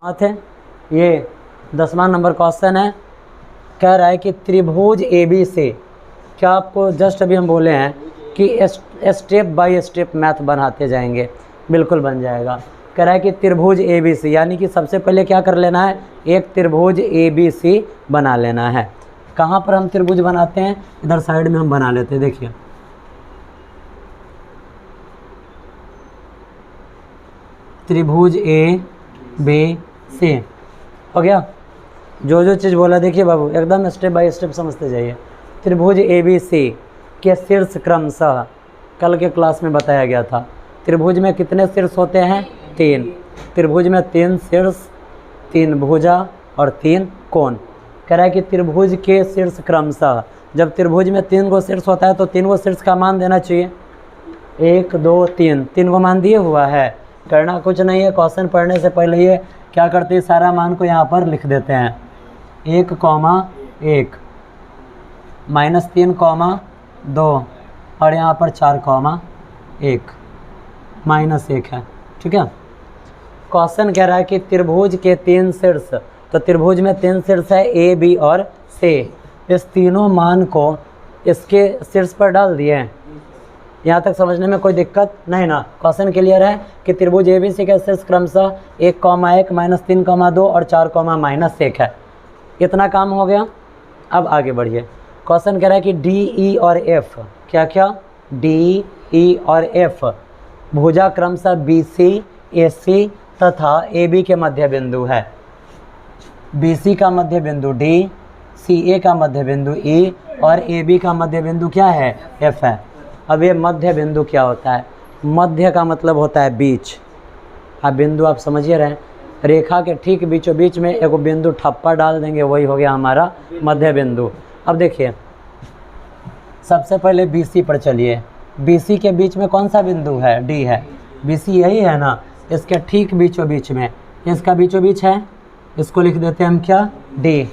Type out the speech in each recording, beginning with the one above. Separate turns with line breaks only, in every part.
बात है। ये 10वां नंबर क्वेश्चन है, कह रहा है कि त्रिभुज ए बी से, क्या आपको जस्ट अभी हम बोले हैं कि स्टेप बाय स्टेप मैथ बनाते जाएंगे, बिल्कुल बन जाएगा। कह रहा है कि त्रिभुज ए बी सी, यानी कि सबसे पहले क्या कर लेना है, एक त्रिभुज ए बी सी बना लेना है। कहाँ पर हम त्रिभुज बनाते हैं, इधर साइड में हम बना लेते हैं। देखिए त्रिभुज ए बी सी हो गया। जो जो चीज़ बोला देखिए बाबू, एकदम स्टेप बाय स्टेप समझते जाइए। त्रिभुज ए बी सी के शीर्ष क्रमशः कल के क्लास में बताया गया था। त्रिभुज में कितने शीर्ष होते हैं, 3। त्रिभुज में 3 शीर्ष, 3 भुजा और 3 कोण। कह रहा है कि त्रिभुज के शीर्ष क्रमशः, जब त्रिभुज में 3 गो शीर्ष होता है तो 3 गो शीर्ष का मान देना चाहिए। 1 2 3, 3 गो मान दिए हुआ है। करना कुछ नहीं है, क्वेश्चन पढ़ने से पहले ये क्या करते हैं, सारा मान को यहाँ पर लिख देते हैं। 1, 1 -3, 2 और यहाँ पर 4, 1 -1 है। ठीक है। क्वेश्चन कह रहा है कि त्रिभुज के 3 शीर्ष, तो त्रिभुज में 3 शीर्ष है ए बी और सी। इस तीनों मान को इसके शीर्ष पर डाल दिए। यहाँ तक समझने में कोई दिक्कत नहीं ना। क्वेश्चन क्लियर है कि त्रिभुज ए बी सी का शीर्ष क्रमशः 1, 1 -3, 2 और 4, -1 है। इतना काम हो गया। अब आगे बढ़िए। क्वेश्चन कह रहा है कि डी ई और एफ, क्या क्या, डी ई और एफ भुजा क्रमशः बी सी, ए सी तथा ए बी के मध्य बिंदु है। बी सी का मध्य बिंदु डी, सी ए का मध्य बिंदु ई और ए बी का मध्य बिंदु क्या है, एफ है। अब ये मध्य बिंदु क्या होता है, मध्य का मतलब होता है बीच। अब बिंदु आप समझिए रहे हैं, रेखा के ठीक बीचों बीच में एक बिंदु ठप्पा डाल देंगे, वही हो गया हमारा मध्य बिंदु। अब देखिए सबसे पहले BC पर चलिए। BC के बीच में कौन सा बिंदु है, D है। BC यही है ना, इसके ठीक बीचों बीच में, इसका बीचों बीच है, इसको लिख देते हैं हम क्या, D।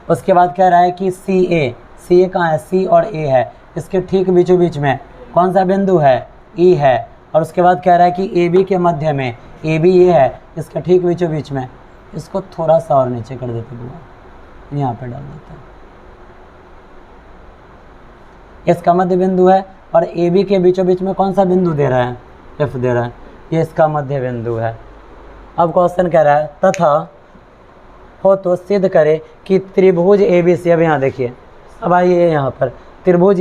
उसके बाद कह रहा है कि CA कहाँ है, C और A है, इसके ठीक बीचों बीच में कौन सा बिंदु है, E है। और उसके बाद कह रहा है कि AB के मध्य में, AB ये है, इसका ठीक बीचों बीच में, इसको थोड़ा सा और नीचे कर देते हैं, यहाँ पे डाल देते हैं, इसका मध्य बिंदु है। और AB के बीचों बीच में कौन सा बिंदु दे रहा है, F दे रहा है, ये इसका मध्य बिंदु है। अब क्वेश्चन कह रहा है तथा हो तो सिद्ध करे कि त्रिभुज ABC, अब यहाँ देखिए, अब आइए यहाँ पर त्रिभुज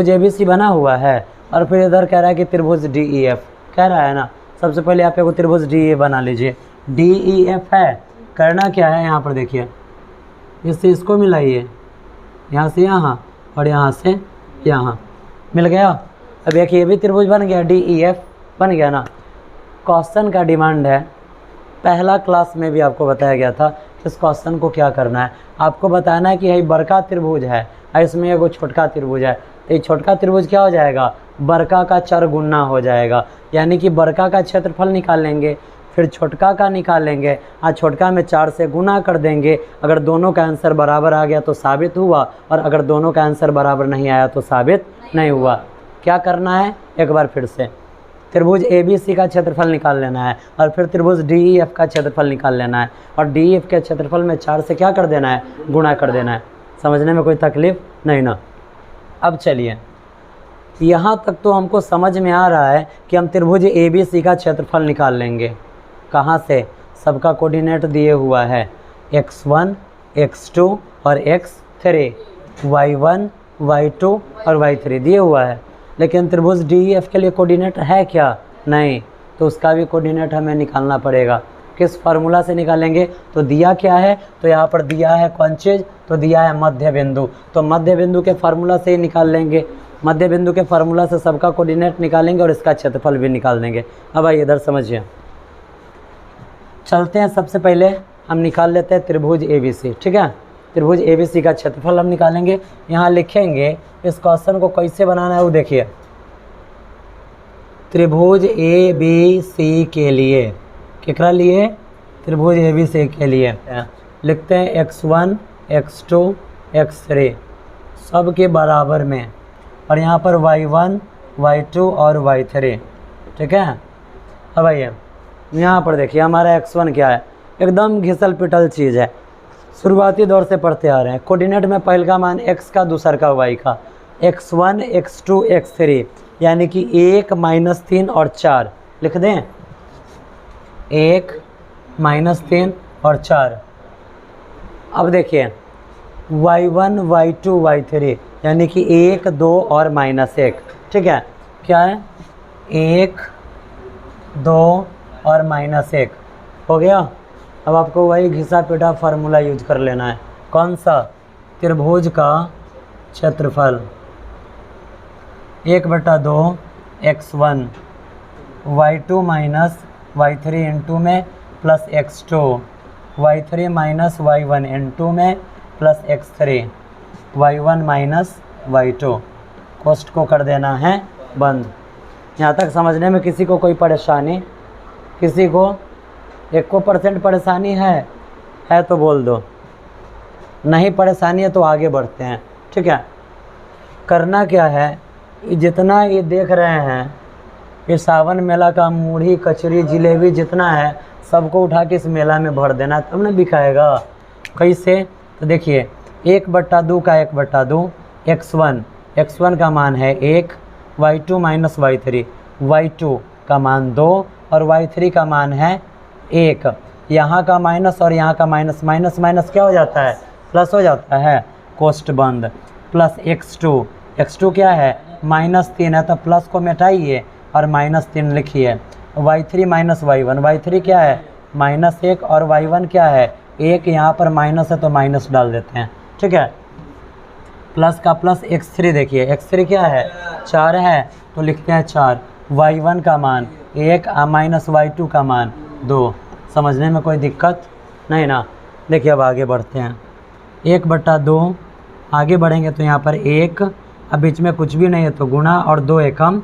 ABC बना हुआ है। और फिर इधर कह रहा है कि त्रिभुज DEF, कह रहा है ना। सबसे पहले आप एक त्रिभुज DE बना लीजिए, DEF है। करना क्या है, यहाँ पर देखिए, इससे इसको मिलाइए, यहाँ से यहाँ और यहाँ से यहाँ, मिल गया। अब एक ये भी त्रिभुज बन गया, DEF बन गया ना। क्वेश्चन का डिमांड है, पहला क्लास में भी आपको बताया गया था कि इस क्वेश्चन को क्या करना है, आपको बताना है कि यही बड़का त्रिभुज है और इसमें एगो छोटका त्रिभुज है। तो ये छोटका त्रिभुज क्या हो जाएगा, बड़का का 4 गुना हो जाएगा। यानी कि बड़का का क्षेत्रफल निकाल लेंगे, फिर छोटका का निकालेंगे और छोटका में 4 से गुना कर देंगे। अगर दोनों का आंसर बराबर आ गया तो साबित हुआ, और अगर दोनों का आंसर बराबर नहीं आया तो साबित नहीं हुआ। क्या करना है, एक बार फिर से त्रिभुज ABC का क्षेत्रफल निकाल लेना है, और फिर त्रिभुज DEF का क्षेत्रफल निकाल लेना है, और DEF के क्षेत्रफल में 4 से क्या कर देना है, गुणा कर देना है। समझने में कोई तकलीफ नहीं ना। अब चलिए, यहाँ तक तो हमको समझ में आ रहा है कि हम त्रिभुज ABC का क्षेत्रफल निकाल लेंगे। कहाँ से, सबका कोऑर्डिनेट दिए हुआ है, x1 x2 और x3, y1 y2 और y3 दिए हुआ है। लेकिन त्रिभुज DEF के लिए कोऑर्डिनेट है क्या, नहीं, तो उसका भी कोऑर्डिनेट हमें निकालना पड़ेगा। किस फार्मूला से निकालेंगे, तो दिया क्या है, तो यहाँ पर दिया है कौन चीज़, तो दिया है मध्य बिंदु। तो मध्य बिंदु के फार्मूला से ही निकाल लेंगे। मध्य बिंदु के फार्मूला से सबका कोऑर्डिनेट निकालेंगे और इसका क्षेत्रफल भी निकाल देंगे। अब आइए इधर समझिए, चलते हैं। सबसे पहले हम निकाल लेते हैं त्रिभुज ABC। ठीक है, त्रिभुज ABC का क्षेत्रफल हम निकालेंगे। यहाँ लिखेंगे, इस क्वेश्चन को कैसे बनाना है वो देखिए। त्रिभुज ABC के लिए, केकरा लिए, त्रिभुज ABC के लिए लिखते हैं x1 x2 x3 सब के बराबर में, और यहाँ पर y1 y2 और y3। ठीक है। अब आइए यहाँ पर देखिए, हमारा x1 क्या है, एकदम घिसल पिटल चीज़ है, शुरुआती दौर से पढ़ते आ रहे हैं। कोऑर्डिनेट में पहले का मान x का, दूसर का y का, x1 x2 x3, यानी कि 1 -3 और 4 लिख दें, 1 -3 और 4। अब देखिए y1 y2 y3, यानी कि 1 2 और -1, ठीक है। क्या है, 1 2 और -1 हो गया। अब आपको वही घिसा पिटा फार्मूला यूज कर लेना है। कौन सा, त्रिभुज का क्षेत्रफल 1/2 x1 y2 - y3 इंटू में plus x2 y3 - y1 into में प्लस x3 y1 - y2। कोष्ट को कर देना है बंद। यहाँ तक समझने में किसी को कोई परेशानी, किसी को 1% परेशानी है तो बोल दो, नहीं परेशानी है तो आगे बढ़ते हैं, ठीक है। करना क्या है, जितना ये देख रहे हैं, ये सावन मेला का मूढ़ी कचरी जिलेबी जितना है सबको उठा के इस मेला में भर देना, तब न बिकाएगा। कैसे, तो देखिए 1/2 का 1/2 x1 का मान है 1, y2 - y3, y2 का मान 2 और y3 का मान है 1। यहाँ का माइनस और यहाँ का माइनस, माइनस माइनस क्या हो जाता है, प्लस हो जाता है। कोष्ट बंद। प्लस x2 क्या है, -3 है तो प्लस को मिटाइए और -3 लिखिए। y3 - y1 क्या है, -1 और y1 क्या है 1, यहाँ पर माइनस है तो माइनस डाल देते हैं, ठीक है। प्लस का प्लस x3 देखिए, x3 क्या है 4 है तो लिखते हैं 4, y1 का मान 1 माइनस y2 का मान 2। समझने में कोई दिक्कत नहीं ना। देखिए अब आगे बढ़ते हैं, 1/2 आगे बढ़ेंगे तो यहाँ पर 1, अब बीच में कुछ भी नहीं है तो गुणा, और 2 एकम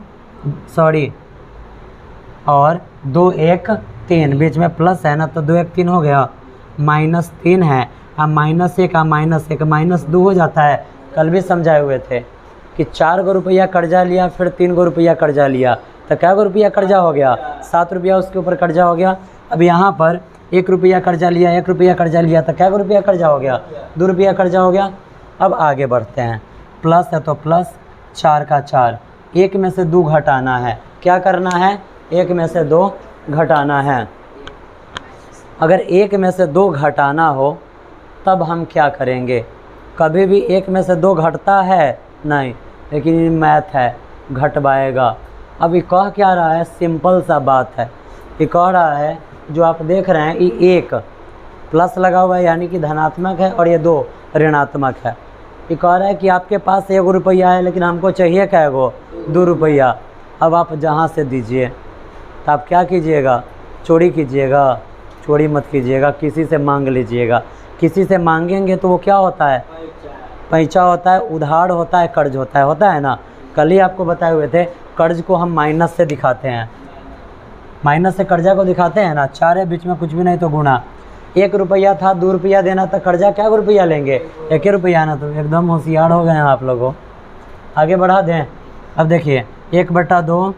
और 2 1 3, बीच में प्लस है ना तो 2 1 3 हो गया, -3 है, अब -1 -2 हो जाता है। कल भी समझाए हुए थे कि 4 गो रुपया कर्जा लिया, फिर 3 गो रुपया कर्जा लिया तो क्या गो रुपया कर्जा हो गया, 7 रुपया उसके ऊपर कर्जा हो गया। अब यहाँ पर 1 रुपया कर्जा लिया, 1 रुपया कर्जा लिया तो क्या गो रुपया कर्जा हो गया, 2 रुपया कर्जा हो गया। अब आगे बढ़ते हैं, प्लस है तो प्लस 4 का 4, 1 में से 2 घटाना है, क्या करना है 1 में से 2 घटाना है। अगर 1 में से 2 घटाना हो तब हम क्या करेंगे, कभी भी 1 में से 2 घटता है नहीं, लेकिन ये मैथ है घटवाएगा। अब ये कह क्या रहा है, सिंपल सा बात है, ये कह रहा है जो आप देख रहे हैं ये 1 प्लस लगा हुआ है यानी कि धनात्मक है और ये 2 ऋणात्मक है। ये कह रहा है कि आपके पास 1 रुपया है लेकिन हमको चाहिए क्या गो 2 रुपया। अब आप जहाँ से दीजिए तो आप क्या कीजिएगा, चोरी कीजिएगा, चोरी मत कीजिएगा, किसी से मांग लीजिएगा। किसी से मांगेंगे तो वो क्या होता है, पैसा होता है, उधार होता है, कर्ज होता है ना। कल ही आपको बताए हुए थे कर्ज को हम माइनस से दिखाते हैं, माइनस से कर्जा को दिखाते हैं ना। 4 है बीच में कुछ भी नहीं तो गुणा, 1 रुपया था 2 रुपया देना था, कर्जा क्या रुपया लेंगे 1 रुपया ना। तो एकदम होशियार हो गए हैं आप लोगों। आगे बढ़ा दें। अब देखिए 1/2,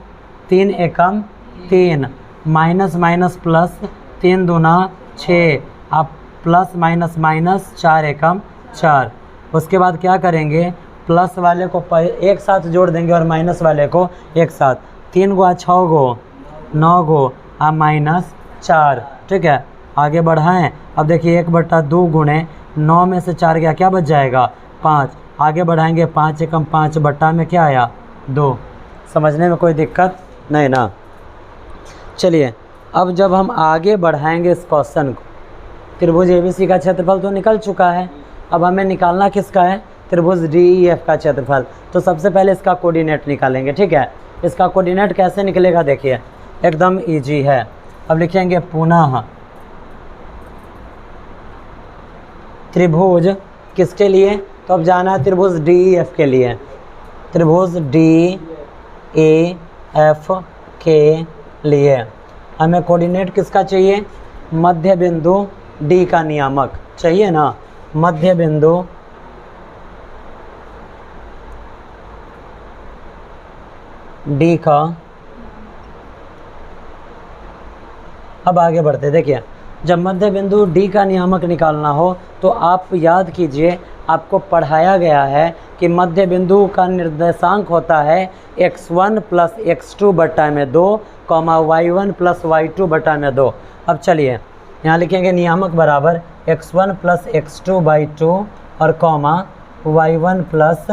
3 एकम 3, माइनस माइनस प्लस, 3 दूना 6, आप प्लस माइनस माइनस 4 एकम 4। उसके बाद क्या करेंगे, प्लस वाले को एक साथ जोड़ देंगे और माइनस वाले को एक साथ। 3 गुआ 6 गो 9 गो -4, ठीक है। आगे बढ़ाएं। अब देखिए 1/2 गुणे 9 में से 4 गया, क्या बच जाएगा 5। आगे बढ़ाएंगे 5 एकम 5 बट्टा में क्या आया 2। समझने में कोई दिक्कत नहीं ना। चलिए अब जब हम आगे बढ़ाएंगे इस क्वेश्चन को, त्रिभुज ABC का क्षेत्रफल तो निकल चुका है, अब हमें निकालना किसका है, त्रिभुज DEF का क्षेत्रफल। तो सबसे पहले इसका कोऑर्डिनेट निकालेंगे, ठीक है। इसका कोऑर्डिनेट कैसे निकलेगा देखिए, एकदम इजी है। अब लिखेंगे पुनः त्रिभुज किसके लिए, तो अब जाना है त्रिभुज DEF के लिए। त्रिभुज DEF के लिए हमें कोऑर्डिनेट किसका चाहिए, मध्य बिंदु D का नियामक चाहिए ना, मध्य बिंदु D का। अब आगे बढ़ते देखिए, जब मध्य बिंदु डी का नियामक निकालना हो तो आप याद कीजिए, आपको पढ़ाया गया है कि मध्य बिंदु का निर्देशांक होता है x1 प्लस x2 बटा में 2, y1 प्लस y2 बटा में 2। अब चलिए यहाँ लिखेंगे नियामक बराबर x1 प्लस x2 बाई 2 और y1 प्लस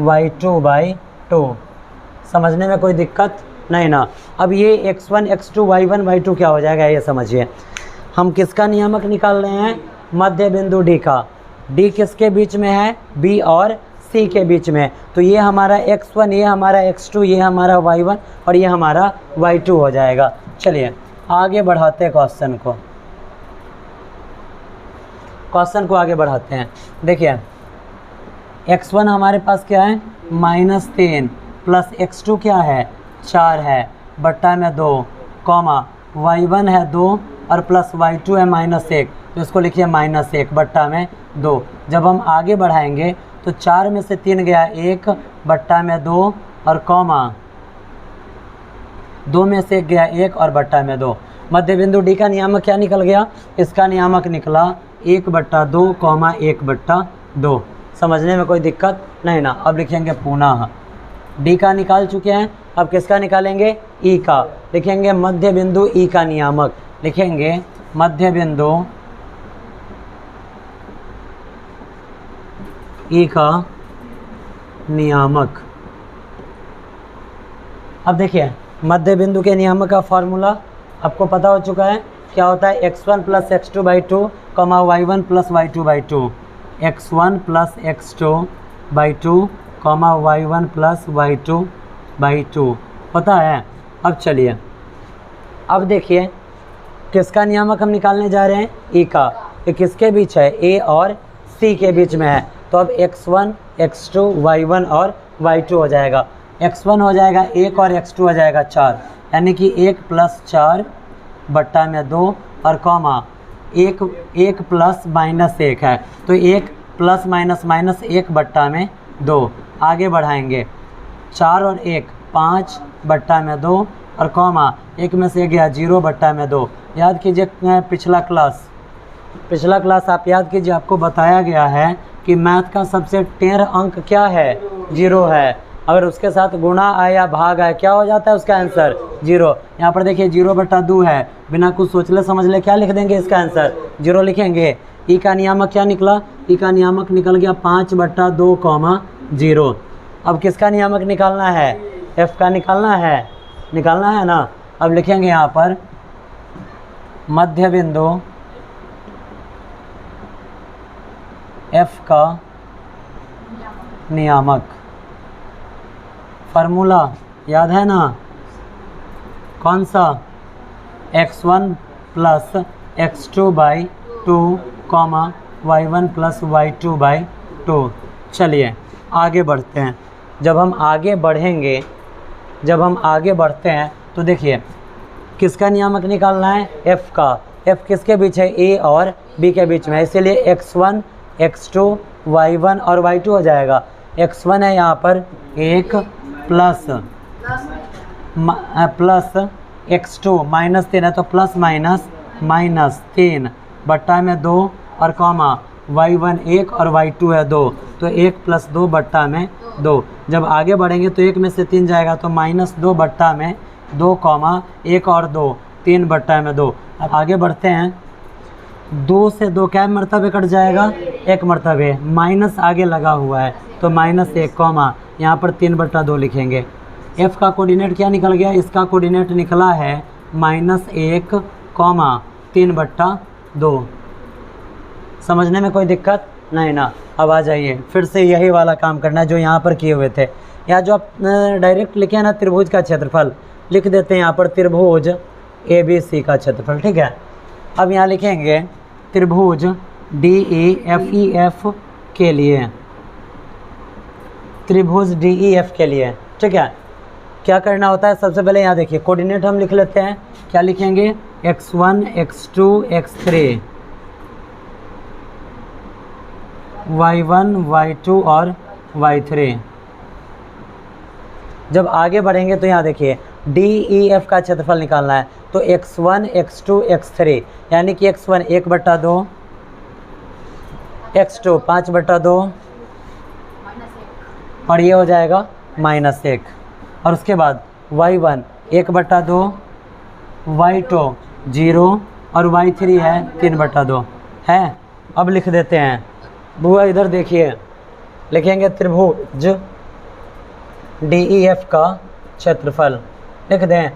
y2 बाई 2। समझने में कोई दिक्कत नहीं ना। अब ये x1 x2 y1 y2 क्या हो जाएगा ये समझिए। हम किसका नियामक निकाल रहे हैं? मध्य बिंदु डी का। डी किसके बीच में है? बी और सी के बीच में। तो ये हमारा x1, ये हमारा x2, ये हमारा y1 और ये हमारा y2 हो जाएगा। चलिए आगे बढ़ाते हैं क्वेश्चन को आगे बढ़ाते हैं। देखिए x1 हमारे पास क्या है? -3 प्लस x2 क्या है? 4 है बट्टा में 2, y1 है 2 और प्लस y2 है -1, तो इसको लिखिए -1 बट्टा में 2। जब हम आगे बढ़ाएंगे तो 4 में से 3 गया 1 बट्टा में 2 और 2 में से 1 गया 1 और बट्टा में 2। मध्य बिंदु डी का नियामक क्या निकल गया? इसका नियामक निकला 1/2, 1/2। समझने में कोई दिक्कत नहीं ना। अब लिखेंगे पुनः डी का निकाल चुके हैं, अब किसका निकालेंगे? ई का। लिखेंगे मध्य बिंदु ई का नियामक। लिखेंगे मध्य बिंदु ई का नियामक। अब देखिए मध्य बिंदु के नियामक का फॉर्मूला आपको पता हो चुका है। क्या होता है? x1 plus x2 by 2, y1 plus y2 by 2। x1 plus x2 by 2, y1 plus y2 by 2 पता है। अब चलिए अब देखिए किसका नियामक हम निकालने जा रहे हैं? ई का। ये किसके बीच है? ए और सी के बीच में है। तो अब x1, x2, y1 और y2 हो जाएगा। x1 हो जाएगा 1 और x2 हो जाएगा 4, यानी कि 1 प्लस 4 बट्टा में 2 और 1 प्लस -1 है, तो 1 प्लस माइनस 1 बट्टा में 2। आगे बढ़ाएंगे 4 और 1 5 बट्टा में 2 और 1 में से गया 0 बट्टा में 2। याद कीजिए पिछला क्लास आप याद कीजिए, आपको बताया गया है कि मैथ का सबसे टेढ़ अंक क्या है? 0 है। अगर उसके साथ गुणा आए या भाग आए क्या हो जाता है उसका आंसर? 0। यहाँ पर देखिए 0/2 है, बिना कुछ सोच समझ ले क्या लिख देंगे इसका आंसर? 0 लिखेंगे। ई का नियामक क्या निकला? ई का नियामक निकल गया 5/2, 0। अब किसका नियामक निकालना है? एफ का निकालना है ना। अब लिखेंगे यहाँ पर मध्य बिंदु एफ का नियामक। फार्मूला याद है ना? कौन सा? x1 plus x2 by 2, y1 plus y2 by 2। चलिए आगे बढ़ते हैं। जब हम आगे बढ़ते हैं तो देखिए किसका नियामक निकालना है? f का। f किसके बीच है? a और b के बीच में, इसीलिए x1, x2, y1 और y2 हो जाएगा। x1 है यहाँ पर 1 प्लस x2 -3 है, तो प्लस -3 बट्टा में 2 और y1 1 और y2 है 2, तो 1 प्लस 2 बट्टा में 2। जब आगे बढ़ेंगे तो 1 में से 3 जाएगा, तो -2 बट्टा में 2, 1 और 2 3 बट्टा में 2। अब आगे बढ़ते हैं। 2 से 2 क्या मरतबे कट जाएगा? 1 मरतबे, माइनस आगे लगा हुआ है तो -1, यहाँ पर 3/2 लिखेंगे। f का कोऑर्डिनेट क्या निकल गया? इसका कोऑर्डिनेट निकला है -1, 3/2। समझने में कोई दिक्कत नहीं ना। अब आ जाइए फिर से यही वाला काम करना है जो यहाँ पर किए हुए थे। या जो आप डायरेक्ट लिखे हैं ना त्रिभुज का क्षेत्रफल, लिख देते हैं यहाँ पर त्रिभुज ABC का क्षेत्रफल, ठीक है। अब यहाँ लिखेंगे त्रिभुज DEF के लिए, त्रिभुज DEF के लिए, ठीक है। क्या करना होता है? सबसे पहले यहाँ देखिए कोऑर्डिनेट हम लिख लेते हैं। क्या लिखेंगे? x1, x2, x3, y1, y2 और y3। जब आगे बढ़ेंगे तो यहाँ देखिए DEF का क्षेत्रफल निकालना है, तो x1 x2 x3, यानी कि x1 1/2, x2 5/2 और ये हो जाएगा -1। और उसके बाद y1 1/2, y2 0 और y3 है 3/2 है। अब लिख देते हैं बुआ, इधर देखिए, लिखेंगे त्रिभुज DEF का क्षेत्रफल लिख दें।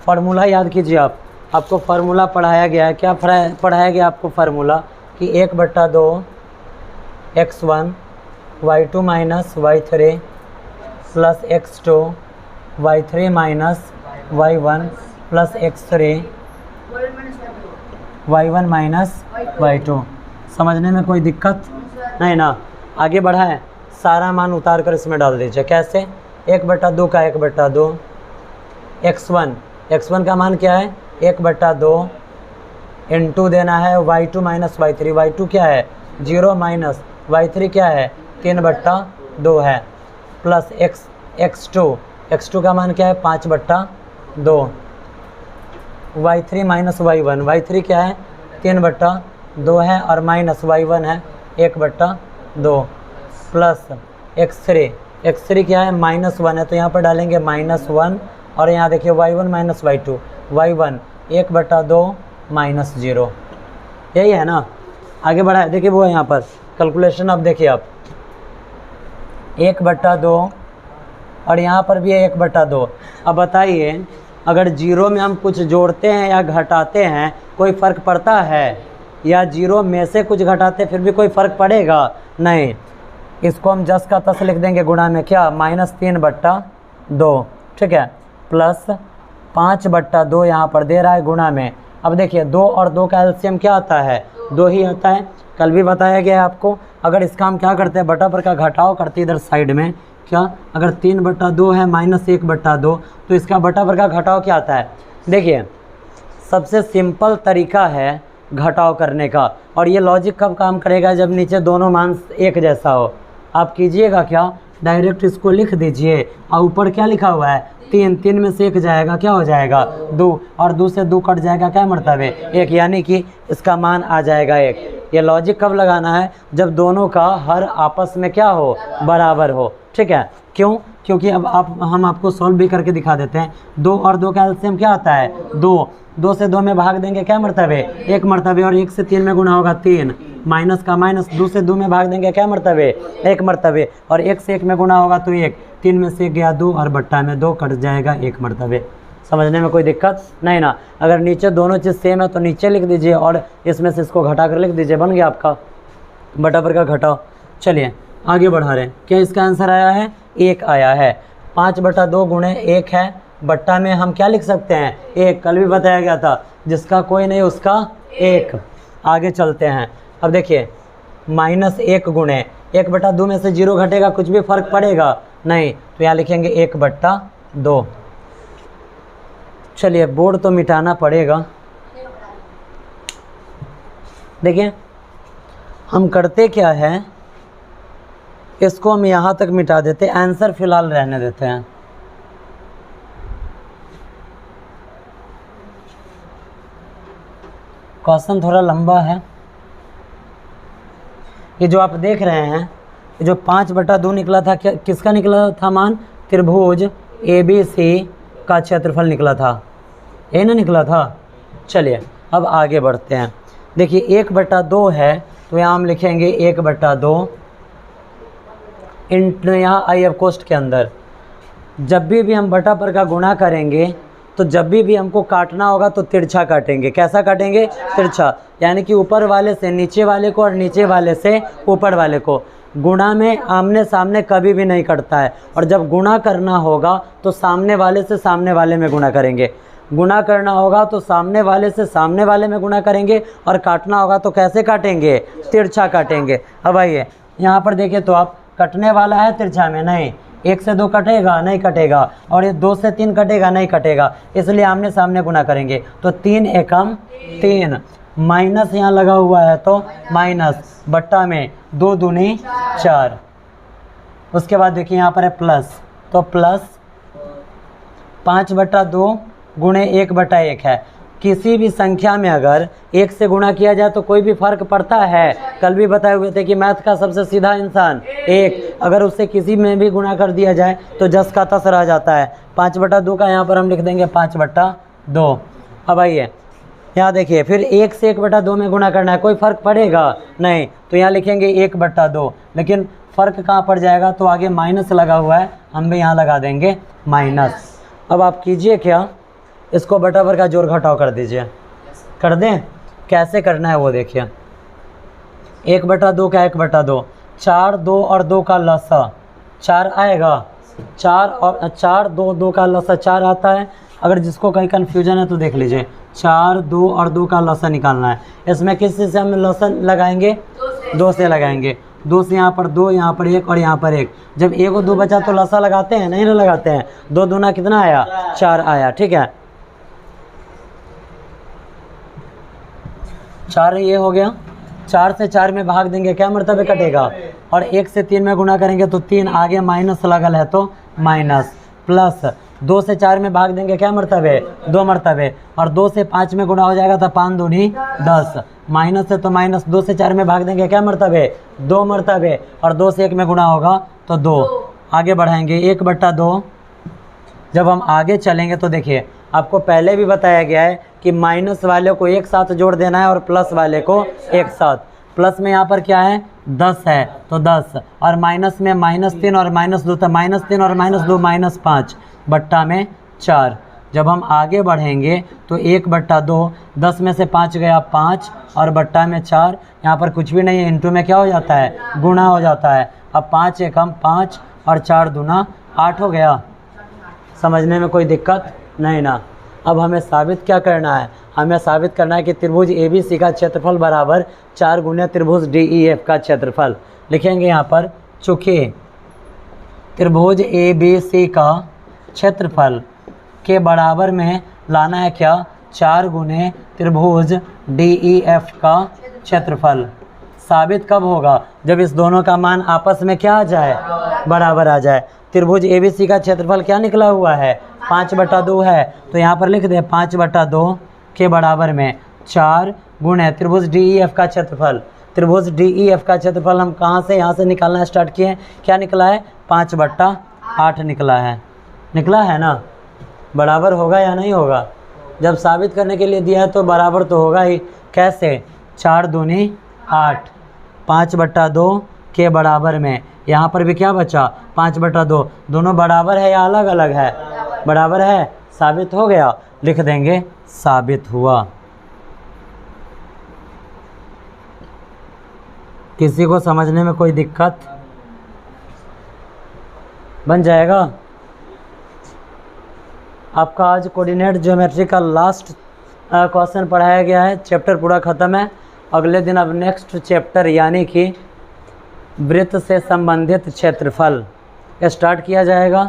फार्मूला याद कीजिए आप, आपको फार्मूला पढ़ाया गया है। क्या पढ़ाया गया आपको फार्मूला कि 1/2 x1 y2 minus y3 plus x2 y3 minus y1 plus x3 y1 minus y2। समझने में कोई दिक्कत नहीं ना? आगे बढ़ाएं, सारा मान उतार कर इसमें डाल दीजिए। कैसे? 1/2 का 1/2, x1 का मान क्या है 1/2 इंटू देना है y2 माइनस y3, y2 क्या है 0 माइनस y3 क्या है 3/2 है, प्लस x2 का मान क्या है 5/2, y3 माइनस y3 क्या है 3/2 है और माइनस y1 है 1/2, प्लस x3 क्या है -1 है, तो यहाँ पर डालेंगे -1 और यहाँ देखिए y1 माइनस y2, y1 1/2 -0, यही है ना? आगे बढ़ाए, देखिए वो है यहाँ पर कैलकुलेशन। अब देखिए आप 1/2 और यहाँ पर भी है 1/2। अब बताइए, अगर जीरो में हम कुछ जोड़ते हैं या घटाते हैं कोई फ़र्क पड़ता है, या जीरो में से कुछ घटाते फिर भी कोई फ़र्क पड़ेगा? नहीं। इसको हम जस का तस लिख देंगे गुणा में, क्या -3/2, ठीक है, प्लस 5/2 यहाँ पर दे रहा है गुणा में। अब देखिए 2 और 2 का एलसीएम क्या आता है 2 ही आता है, कल भी बताया गया है आपको। अगर इसका हम क्या करते हैं बटा पर का घटाव करते इधर साइड में, क्या अगर 3/2 है -1/2 तो इसका बटा पर का घटाव क्या आता है? देखिए सबसे सिंपल तरीका है घटाव करने का, और ये लॉजिक कब काम करेगा जब नीचे दोनों मान एक जैसा हो। आप कीजिएगा क्या, डायरेक्ट इसको लिख दीजिए और ऊपर क्या लिखा हुआ है 3 में से 1 जाएगा, क्या हो जाएगा 2, और 2 से 2 कट जाएगा, क्या मर्तबे 1, यानी कि इसका मान आ जाएगा 1। ये लॉजिक कब लगाना है? जब दोनों का हर आपस में क्या हो बराबर हो, ठीक है। क्यों? क्योंकि अब हम आपको सॉल्व भी करके दिखा देते हैं। 2 और 2 का एलसीएम क्या आता है 2 से 2 में भाग देंगे, क्या मर्तबे 1 मर्तबे, और 1 से 3 में गुना होगा 3, माइनस का माइनस 2 से 2 में भाग देंगे, क्या मर्तबे 1 मर्तबे, और 1 से 1 में गुना होगा तो 1, 3 में से 1 गया 2 और बट्टा में 2 कट जाएगा 1 मर्तबे। समझने में कोई दिक्कत नहीं ना? अगर नीचे दोनों चीज़ सेम है तो नीचे लिख दीजिए और इसमें से इसको घटा कर लिख दीजिए, बन गया आपका बटा पर का घटाओ। चलिए आगे बढ़ा रहे हैं। क्या इसका आंसर आया है 1 आया है। 5/2 गुणे 1 है, बट्टा में हम क्या लिख सकते हैं 1, कल भी बताया गया था, जिसका कोई नहीं उसका 1। आगे चलते हैं। अब देखिए -1 गुणे 1/2 में से 0 घटेगा, कुछ भी फर्क पड़ेगा नहीं, तो यहाँ लिखेंगे 1/2। चलिए बोर्ड तो मिटाना पड़ेगा। देखिए हम करते क्या है, इसको हम यहाँ तक मिटा देते, आंसर फिलहाल रहने देते हैं। क्वेश्चन थोड़ा लंबा है। ये जो आप देख रहे हैं, ये जो 5/2 निकला था, क्या किसका निकला था मान? त्रिभुज ABC का क्षेत्रफल निकला था, ये ना निकला था। चलिए अब आगे बढ़ते हैं। देखिए 1/2 है तो यहाँ हम लिखेंगे 1/2 इंटू यहाँ IF कोष्ठ के अंदर। जब भी हम बटा पर का गुणा करेंगे तो जब भी हमको काटना होगा तो तिरछा काटेंगे। कैसा काटेंगे? तिरछा, यानी कि ऊपर वाले से नीचे वाले को और नीचे वाले से ऊपर वाले को। गुणा में आमने सामने कभी भी नहीं कटता है, और जब गुणा करना होगा तो सामने वाले से सामने वाले में गुणा करेंगे। गुणा करना होगा तो सामने वाले से सामने वाले में गुणा करेंगे, और काटना होगा तो कैसे काटेंगे? तिरछा काटेंगे। अब आइए यहाँ पर देखिए तो आप कटने वाला है तिरछा में नहीं, 1 से 2 कटेगा नहीं कटेगा, और ये 2 से 3 कटेगा नहीं कटेगा, इसलिए आमने सामने गुणा करेंगे। तो 3 एकम 3, माइनस यहाँ लगा हुआ है तो माइनस, बट्टा में 2 दूनी 4। उसके बाद देखिए यहाँ पर है प्लस, तो प्लस 5/2 गुणे 1/1 है, किसी भी संख्या में अगर 1 से गुणा किया जाए तो कोई भी फर्क पड़ता है। कल भी बताए हुए थे कि मैथ का सबसे सीधा इंसान 1, अगर उससे किसी में भी गुणा कर दिया जाए तो जस का तस रह जाता है। 5/2 का यहाँ पर हम लिख देंगे 5/2। अब आइए यहाँ देखिए, फिर 1 से 1/2 में गुणा करना है, कोई फ़र्क पड़ेगा नहीं, तो यहाँ लिखेंगे 1/2, लेकिन फ़र्क कहाँ पड़ जाएगा, तो आगे माइनस लगा हुआ है, हम भी यहाँ लगा देंगे माइनस। अब आप कीजिए क्या, इसको बराबर का जोड़ घटाव कर दीजिए। कर दें? कैसे करना है वो देखिए। 1/2 का 1/2, 4 2 और 2 का लसा 4 आएगा, 4 और 4 2 2 का लसा 4 आता है। अगर जिसको कहीं कन्फ्यूजन है तो देख लीजिए, 4 2 और 2 का लसा निकालना है। इसमें किस चीज़ से हम लसा लगाएंगे? 2 से लगाएंगे। 2 से यहाँ पर 2, यहाँ पर 1 और यहाँ पर 1। जब 1 और 2 बचा तो लसा लगाते हैं, नहीं ना लगाते हैं। 2 दूना कितना आया? 4 आया। ठीक है, 4 ये हो गया। 4 से 4 में भाग देंगे, क्या मर्तबे कटेगा? और 1 से 3 में गुना करेंगे तो 3, आगे माइनस लगल है तो माइनस, प्लस 2 से 4 में भाग देंगे, क्या मर्तबे? 2 मर्तबे, और 2 से 5 में गुना हो जाएगा तो 5 दूनी 10, माइनस है तो माइनस। 2 से 4 में भाग देंगे, क्या मर्तबे? 2 मर्तबे, और 2 से 1 में गुना होगा तो 2। आगे बढ़ाएंगे 1/2। जब हम आगे चलेंगे तो देखिए, आपको पहले भी बताया गया है कि माइनस वाले को एक साथ जोड़ देना है और प्लस वाले को एक साथ। प्लस में यहाँ पर क्या है? 10 है तो 10, और माइनस में -3 और -2, तो -3 और -2 -5, बट्टा में 4। जब हम आगे बढ़ेंगे तो 1/2, 10 में से 5 गया 5, और बट्टा में 4। यहाँ पर कुछ भी नहीं है, इंटू में क्या हो जाता है? गुणा हो जाता है। अब 5 एक हम 5 और 4 दूना 8 हो गया। समझने में कोई दिक्कत नहीं ना? अब हमें साबित क्या करना है? हमें साबित करना है कि त्रिभुज ABC का क्षेत्रफल बराबर 4 गुने त्रिभुज DEF का क्षेत्रफल। लिखेंगे यहाँ पर, चूँकि त्रिभुज ABC का क्षेत्रफल के बराबर में लाना है क्या? 4 गुने त्रिभुज DEF का क्षेत्रफल। साबित कब होगा? जब इस दोनों का मान आपस में क्या आ जाए? बराबर आ जाए। त्रिभुज ABC का क्षेत्रफल क्या निकला हुआ है? 5/2 है, तो यहाँ पर लिख दें 5/2 के बराबर में 4 गुणे त्रिभुज DEF का क्षेत्रफल। त्रिभुज DEF का क्षेत्रफल हम कहाँ से? यहाँ से निकालना स्टार्ट किए। क्या निकला है? 5/8 निकला है। निकला है ना? बराबर होगा या नहीं होगा? जब साबित करने के लिए दिया है तो बराबर तो होगा ही। कैसे? 4 दूनी 8, 5/2 के बराबर में। यहाँ पर भी क्या बचा? 5/2। दोनों बराबर है या अलग अलग है? बराबर है। साबित हो गया, लिख देंगे साबित हुआ। किसी को समझने में कोई दिक्कत? बन जाएगा। आपका आज कोऑर्डिनेट ज्योमेट्री का लास्ट क्वेश्चन पढ़ाया गया है। चैप्टर पूरा ख़त्म है। अगले दिन अब नेक्स्ट चैप्टर यानी कि वृत्त से संबंधित क्षेत्रफल स्टार्ट किया जाएगा।